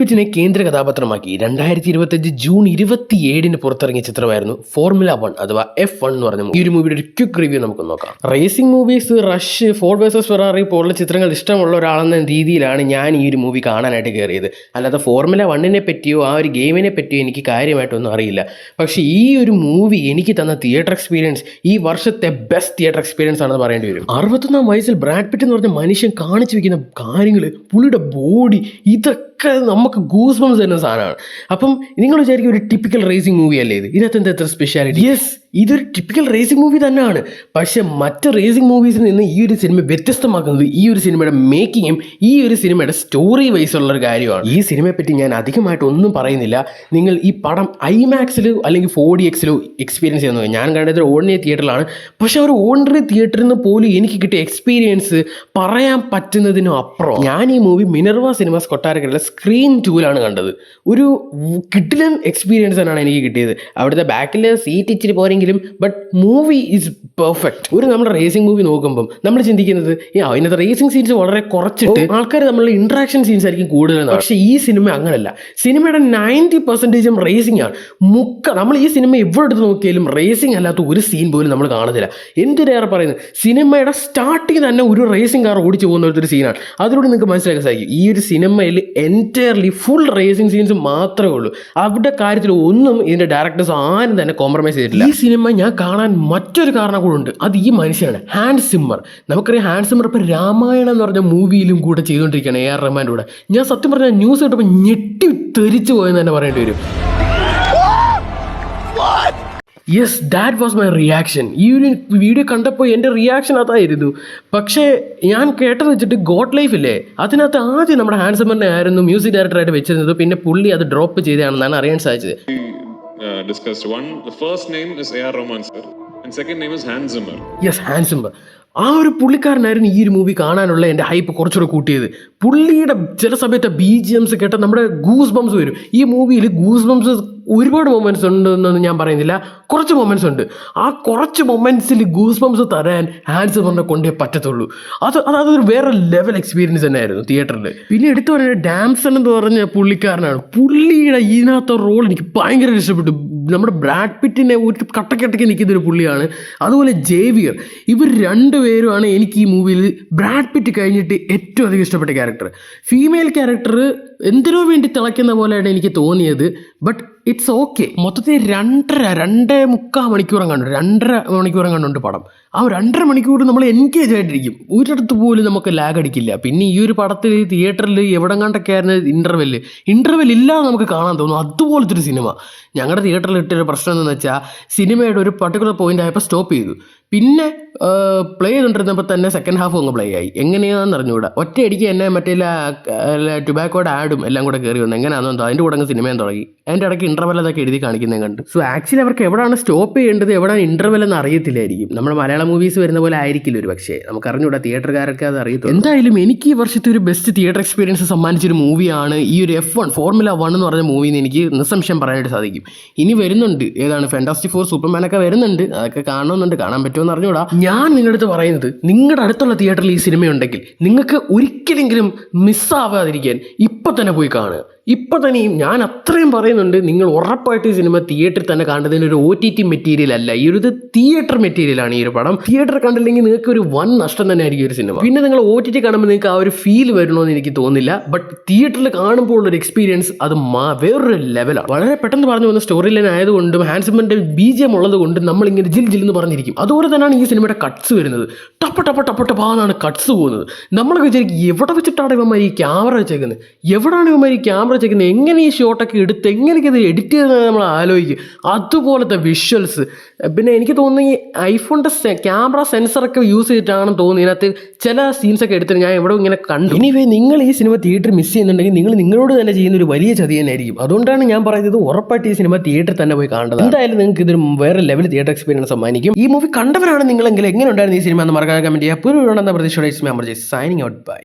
പിറ്റിനെ കേന്ദ്ര കഥാപാത്രമാക്കി 2025 ജൂൺ 27 പുറത്തിറങ്ങിയ ചിത്രമായിരുന്നു ഫോർമുല 1 അഥവാ F1 എന്ന് പറഞ്ഞ ഈ ഒരു മൂവിയുടെ ഒരു ക്വിക്ക് റിവ്യൂ നമുക്ക് നോക്കാം. Racing movies, Rush, Ford versus Ferrari പോലുള്ള ചിത്രങ്ങൾ ഇഷ്ടമുള്ള ഒരാളെന്ന രീതിയിലാണ് ഞാൻ ഈ ഒരു മൂവി കാണാനായിട്ട് കയറിയത്. അല്ലാതെ ഫോർമുല 1നെ പറ്റിയോ ആ ഒരു ഗെയിമിനെ പറ്റിയോ എനിക്ക് കാര്യമായിട്ടൊന്നും അറിയില്ല. പക്ഷേ ഈ ഒരു മൂവി എനിക്ക് തന്ന തിയേറ്റർ എക്സ്പീരിയൻസ് ഈ വർഷത്തെ ബെസ്റ്റ് തിയേറ്റർ എക്സ്പീരിയൻസ് ആണെന്ന് പറയേണ്ടി വരും. 61 വയസ്സിൽ ബ്രാഡ് പിറ്റ് എന്ന് പറഞ്ഞ മനുഷ്യൻ കാണിച്ചു വെക്കുന്ന കാര്യങ്ങൾ, പുള്ളിയുടെ ബോഡി, ഇതൊക്കെ നമുക്ക് ഗൂസ് ബംസ് തരുന്ന സാധനമാണ്. അപ്പം നിങ്ങൾ വിചാരിക്കും ഒരു ടിപ്പിക്കൽ റേസിംഗ് മൂവി അല്ലേ ഇത്, ഇതിനകത്ത് എന്താ എത്ര സ്പെഷ്യാലിറ്റി? യെസ്, ഇതൊരു ടിപ്പിക്കൽ റേസിംഗ് മൂവി തന്നെയാണ്. പക്ഷെ മറ്റ് റേസിംഗ് മൂവീസിൽ നിന്ന് ഈ ഒരു സിനിമ വ്യത്യസ്തമാക്കുന്നത് ഈ ഒരു സിനിമയുടെ മേക്കിങ്ങും ഈ ഒരു സിനിമയുടെ സ്റ്റോറി വൈസ് ഉള്ള ഒരു കാര്യമാണ്. ഈ സിനിമയെ പറ്റി ഞാൻ അധികമായിട്ട് ഒന്നും പറയുന്നില്ല. നിങ്ങൾ ഈ പടം IMAX അല്ലെങ്കിൽ 4DX എക്സ്പീരിയൻസ് ചെയ്യുന്നത്. ഞാൻ കണ്ടത് ഓർഡിനറി തിയേറ്ററിലാണ്. പക്ഷെ ഒരു ഓർഡിനറി തിയേറ്ററിൽ നിന്ന് പോലും എനിക്ക് കിട്ടിയ എക്സ്പീരിയൻസ് പറയാൻ പറ്റുന്നതിനും അപ്പുറം. ഞാൻ ഈ മൂവി മിനർവ സിനിമാസ് കൊട്ടാരക്കരയിലെ സ്ക്രീൻ 2ലാണ് കണ്ടത്. ഒരു കിഡിലൻ എക്സ്പീരിയൻസ് തന്നെയാണ് എനിക്ക് കിട്ടിയത്. അവിടുത്തെ ബാക്കിലെ സീറ്റ് ഇച്ചിരി പോരെങ്കിലും ബട്ട് മൂവി ഈസ് പെർഫെക്റ്റ്. ഒരു നമ്മുടെ റേസിംഗ് മൂവി നോക്കുമ്പം നമ്മൾ ചിന്തിക്കുന്നത് അതിനകത്ത് റേസിംഗ് സീൻസ് വളരെ കുറച്ചിട്ട് ആൾക്കാർ തമ്മിലുള്ള ഇൻട്രാക്ഷൻ സീൻസ് ആയിരിക്കും കൂടുതൽ. പക്ഷേ ഈ സിനിമ അങ്ങനല്ല. സിനിമയുടെ 90% റേസിംഗ് ആണ്. നമ്മൾ ഈ സിനിമ എവിടെ എടുത്ത് നോക്കിയാലും റേസിംഗ് അല്ലാത്ത ഒരു സീൻ പോലും നമ്മൾ കാണുന്നില്ല. എന്തിനേറെ പറയുന്നത്, സിനിമയുടെ സ്റ്റാർട്ടിങ് തന്നെ ഒരു റേസിംഗ് കാർ ഓടിച്ചു പോകുന്ന ഒരു സീനാണ്. അതിലൂടെ നിങ്ങൾക്ക് മനസ്സിലാക്കാൻ സാധിക്കും ഈ ഒരു സിനിമയിൽ എൻറ്റയർലി ഫുൾ റേസിംഗ് സീൻസ് മാത്രമേ ഉള്ളൂ. അവരുടെ കാര്യത്തിൽ ഒന്നും ഇതിൻ്റെ ഡയറക്ടേഴ്സ് ആരും തന്നെ കോംപ്രമൈസ് ചെയ്തിട്ടില്ല. ഈ സിനിമ ഞാൻ കാണാൻ മറ്റൊരു കാരണം കൂടെ ഉണ്ട്. അത് ഈ മനുഷ്യനാണ്, ഹാൻസ് സിമ്മർ. നമുക്കറിയാം ഹാൻസ് സിമ്മർ ഇപ്പോൾ രാമായണം എന്ന് പറഞ്ഞ മൂവിയിലും കൂടെ ചെയ്തുകൊണ്ടിരിക്കുകയാണ് AR റഹ്മാൻ്റെ കൂടെ. ഞാൻ സത്യം പറഞ്ഞാൽ ന്യൂസ് കേട്ടപ്പോൾ ഞെട്ടി തെറിച്ചു പോയെന്ന് തന്നെ പറയേണ്ടി വരും. Yes, that was my reaction. ഈ ഒരു വീഡിയോ കണ്ടപ്പോൾ എൻ്റെ റിയാക്ഷൻ അതായിരുന്നു. പക്ഷേ ഞാൻ കേട്ടത് വെച്ചിട്ട് ഗോഡ് ലൈഫ് ഇല്ലേ, അതിനകത്ത് ആദ്യം നമ്മുടെ ഹാൻസ് സിമ്മറിനെ ആയിരുന്നു മ്യൂസിക് ഡയറക്ടറായിട്ട് വെച്ചിരുന്നത്. പിന്നെ പുള്ളി അത് ഡ്രോപ്പ് ചെയ്തതാണെന്നാണ് അറിയാൻ സാധിച്ചത്. Discussed one. The first name is AR Rahman sir, and second name is Hans Zimmer. Yes, Hans Zimmer. ആ ഒരു പുള്ളിക്കാരനായിരുന്നു ഈ ഒരു മൂവി കാണാനുള്ള എൻ്റെ ഹൈപ്പ് കുറച്ചുകൂടെ കൂട്ടിയത്. പുള്ളിയുടെ ചില സമയത്ത് BGMs കേട്ടാൽ നമ്മുടെ ഗൂസ് ബംസ് വരും. ഈ മൂവിയിൽ ഗൂസ് ബംസ് ഒരുപാട് മൊമെൻറ്റ്സ് ഉണ്ടെന്നൊന്നും ഞാൻ പറയുന്നില്ല, കുറച്ച് മൊമെൻറ്റ്സ് ഉണ്ട്. ആ കുറച്ച് മൊമെൻറ്റ്സിൽ ഗൂസ് ബംസ് തരാൻ ഹാൻസ് സിമ്മറിനെ കൊണ്ടേ പറ്റത്തുള്ളൂ. അതൊരു വേറെ ലെവൽ എക്സ്പീരിയൻസ് തന്നെയായിരുന്നു തിയേറ്ററിൽ. പിന്നെ എടുത്തു പറയുന്നത് ഡാംസൺ എന്ന് പറഞ്ഞ പുള്ളിക്കാരനാണ്. പുള്ളിയുടെ ഇതിനകത്ത് റോൾ എനിക്ക് ഭയങ്കര ഇഷ്ടപ്പെട്ടു. നമ്മുടെ ബ്രാഡ് പിറ്റിനെ ഒരു കട്ടക്കട്ടയ്ക്ക് നിൽക്കുന്നൊരു പുള്ളിയാണ്. അതുപോലെ ജേവിയർ. ഇവർ രണ്ടുപേരുമാണ് എനിക്ക് ഈ മൂവിയിൽ ബ്രാഡ് പിറ്റ് കഴിഞ്ഞിട്ട് ഏറ്റവും അധികം ഇഷ്ടപ്പെട്ട ക്യാരക്ടർ. ഫീമെയിൽ ക്യാരക്ടർ എന്തിനോ വേണ്ടി തിളയ്ക്കുന്ന പോലെയാണ് എനിക്ക് തോന്നിയത്. But it's okay. മൊത്തത്തിൽ 2.5 മണിക്കൂറും കണ്ടുണ്ട് പടം. ആ 2.5 മണിക്കൂർ നമ്മൾ എൻഗേജ് ആയിട്ടിരിക്കും. ഒരിടത്ത് പോലും നമുക്ക് ലാഗ് അടിക്കില്ല. പിന്നെ ഈ ഒരു പടത്തിൽ തിയേറ്ററിൽ എവിടെ കണ്ടൊക്കെ ആയിരുന്നു ഇൻ്റർവെൽ ഇല്ലാതെ നമുക്ക് കാണാൻ തോന്നും. അതുപോലത്തെ ഒരു സിനിമ. ഞങ്ങളുടെ തിയേറ്ററിൽ ഇട്ടൊരു പ്രശ്നം എന്താണെന്ന് വെച്ചാൽ സിനിമയുടെ ഒരു പർട്ടിക്കുലർ പോയിന്റ് ആയപ്പോൾ സ്റ്റോപ്പ് ചെയ്തു. പിന്നെ പ്ലേ ചെയ്തുകൊണ്ടിരുന്നപ്പോൾ തന്നെ സെക്കൻഡ് ഹാഫ് അങ്ങ് പ്ലേ ആയി. എങ്ങനെയാണെന്ന് അറിഞ്ഞുകൂടാ. ഒറ്റയടിക്ക് എന്നെ മറ്റേ ടുബാക്കോയുടെ ആഡും എല്ലാം കൂടെ കയറി വന്നു. എങ്ങനെയാണെന്നോ അതിൻ്റെ കൂടെ അങ്ങ് സിനിമയും തുടങ്ങി. അതിൻ്റെ ഇടയ്ക്ക് ഇൻ്റർവെൽ അതൊക്കെ എഴുതി കാണിക്കുന്നത് കണ്ട്. സോ ആക്ച്വലി അവർക്ക് എവിടെയാണ് സ്റ്റോപ്പ് ചെയ്യേണ്ടത്, എവിടെയാണ് ഇൻ്റർവെൽ എന്ന് അറിയത്തില്ലായിരിക്കും. നമ്മുടെ മലയാളം മൂവീസ് വരുന്ന പോലെ ആയിരിക്കില്ല ഒരു പക്ഷേ. നമുക്ക് അറിഞ്ഞുകൂടാ, തിയേറ്ററുകാരൊക്കെ അത് അറിയത്തുള്ളൂ. എന്തായാലും എനിക്ക് ഈ വർഷത്തെ ഒരു ബെസ്റ്റ് തിയേറ്റർ എക്സ്പീരിയൻസ് സമ്മാനിച്ചൊരു മൂവിയാണ് ഈ ഒരു F1 ഫോർമുല 1 എന്ന് പറഞ്ഞ മൂവിന്ന് എനിക്ക് നിസ്സംശയം പറയാനായിട്ട് സാധിക്കും. ഇനി വരുന്നുണ്ട്, ഏതാണ് ഫാന്റാസ്റ്റിക് ഫോർ സൂപ്പർമാനൊക്കെ വരുന്നുണ്ട്. അതൊക്കെ കാണുന്നുണ്ട്. കാണാൻ പറ്റുമെന്ന് അറിഞ്ഞുകൂടാ. ഞാൻ നിങ്ങളുടെ അടുത്ത് പറയുന്നത്, നിങ്ങളുടെ അടുത്തുള്ള തിയേറ്ററിൽ ഈ സിനിമയുണ്ടെങ്കിൽ നിങ്ങൾക്ക് ഒരിക്കലെങ്കിലും മിസ്സാവാതിരിക്കാൻ ഇപ്പം തന്നെ പോയി കാണുക. ഇപ്പം തന്നെയും ഞാൻ അത്രയും പറയുന്നുണ്ട്, നിങ്ങൾ ഉറപ്പായിട്ട് ഈ സിനിമ തിയേറ്ററിൽ തന്നെ കാണുന്നതിന് ഒരു OTT മെറ്റീരിയൽ അല്ല, ഈ ഒരു തിയേറ്റർ മെറ്റീരിയലാണ് ഈ ഒരു പടം. തിയേറ്റർ കണ്ടില്ലെങ്കിൽ നിങ്ങൾക്ക് ഒരു വൻ നഷ്ടം തന്നെ ആയിരിക്കും ഒരു സിനിമ. പിന്നെ നിങ്ങൾ OTT കാണുമ്പോൾ നിങ്ങൾക്ക് ആ ഒരു ഫീൽ വരണമെന്ന് എനിക്ക് തോന്നുന്നില്ല. ബട്ട് തിയേറ്ററിൽ കാണുമ്പോൾ ഉള്ളൊരു എക്സ്പീരിയൻസ് അത് വേറൊരു ലെവലാണ്. വളരെ പെട്ടെന്ന് പറഞ്ഞു വന്ന സ്റ്റോറി ലൈൻ ആയതുകൊണ്ടും ഹാൻസ് സിമ്മറിന്റെ BGM ഉള്ളത് കൊണ്ടും നമ്മളിങ്ങനെ ജിൽ എന്ന് പറഞ്ഞിരിക്കും. അതുപോലെ തന്നെയാണ് ഈ സിനിമയുടെ കട്ട്സ് വരുന്നത്. ടപ്പ കട്ട്സ് പോകുന്നത്. നമ്മളൊക്കെ വിചാരിക്കും എവിടെ വെച്ചിട്ടാണ് ഇവന്മാർ ഈ ക്യാമറ വെച്ചേക്കുന്നത്, എവിടെയാണ് ഇവന്മാർ ഈ ക്യാമറ വെച്ചേക്കുന്നത്, എങ്ങനെ ഈ ഷോട്ടൊക്കെ എടുത്ത് എങ്ങനെയൊക്കെ ഇത് എഡിറ്റ് ചെയ്തത് നമ്മൾ ആലോചിക്കും. അതുപോലത്തെ വിഷ്വൽസ്. പിന്നെ എനിക്ക് തോന്നുന്നു ഈ ഐഫോണിൻ്റെ ക്യാമറ സെൻസറൊക്കെ യൂസ് ചെയ്തിട്ടാണെന്ന് തോന്നുന്നു ഇതിനകത്ത് ചില സീൻസൊക്കെ എടുത്തിട്ട് ഞാൻ എവിടെ ഇങ്ങനെ കണ്ടു. എനിവേ നിങ്ങൾ ഈ സിനിമ തിയേറ്റർ മിസ് ചെയ്യുന്നുണ്ടെങ്കിൽ നിങ്ങൾ നിങ്ങളോട് തന്നെ ചെയ്യുന്ന ഒരു വലിയ ചതി തന്നെയായിരിക്കും. അതുകൊണ്ടാണ് ഞാൻ പറയുന്നത് ഉറപ്പായിട്ട് ഈ സിനിമ തിയേറ്ററിൽ തന്നെ പോയി കാണേണ്ടത്. എന്തായാലും നിങ്ങൾക്ക് ഇതൊരു വേറെ ലെവൽ തിയേറ്റർ എക്സ്പീരിയൻസ് സമ്മാനിക്കും. ഈ മൂവി കണ്ടവരാണ് നിങ്ങളെങ്കിൽ എങ്ങനെ ഉണ്ടായിരുന്നു ഈ സിനിമ എന്ന് മറക്കാതെ കമന്റ് ചെയ്യുക. പുതിയ പ്രതീക്ഷയോടെ സൈനിങ് ഔട്ട്. ബൈ.